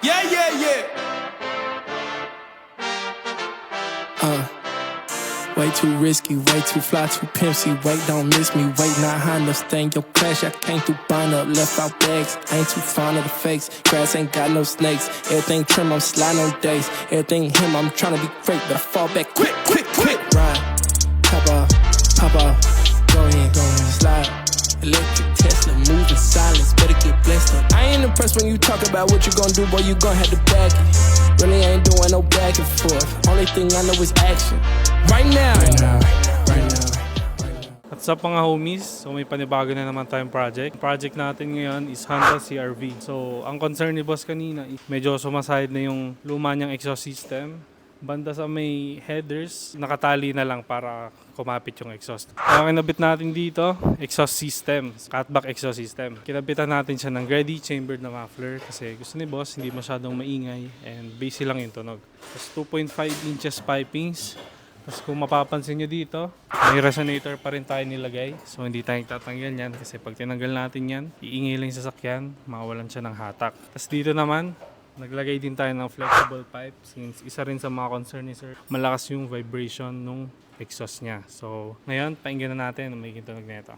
Yeah, yeah, yeah. Way too risky, way too fly, too pimpsy. Wait, don't miss me. Wait, not high enough, stay in your clash. I came through buying up, left out bags. I ain't too fond of the fakes. Grass ain't got no snakes. Everything trim, I'm sliding on days. Everything him, I'm trying to be great, but I fall back quick, quick, quick. Ride, pop off, go in, slide. Electric Tesla, moving silence, better get blessed up. I ain't impressed when you talk about what you gon' do, boy, you gon' have to back it. Really ain't doing no back and forth. Only thing I know is action. Right now. At sa mga homies, so may panibago na naman tayong project. Project natin ngayon is Honda CR-V. So, ang concern ni boss kanina, medyo sumaside na yung luma niyang exhaust system. Banda sa may headers, nakatali na lang para kumapit yung exhaust. Ang kinabit natin dito, exhaust system, cutback exhaust system. Kinabitan natin siya ng ready chambered na muffler kasi gusto ni boss hindi masyadong maingay and basic lang yung tunog. Tapos 2.5 inches pipings. Tapos kung mapapansin nyo dito, may resonator pa rin tayo nilagay. So hindi tayo tatanggal yan kasi pag tinanggal natin yan, iingay lang yung sasakyan, mawalan siya ng hatak. Tapos dito naman, naglagay din tayo ng flexible pipe since isa rin sa mga concern ni sir, malakas yung vibration nung exhaust niya. So ngayon, painggan na natin ang magiging tunog nito.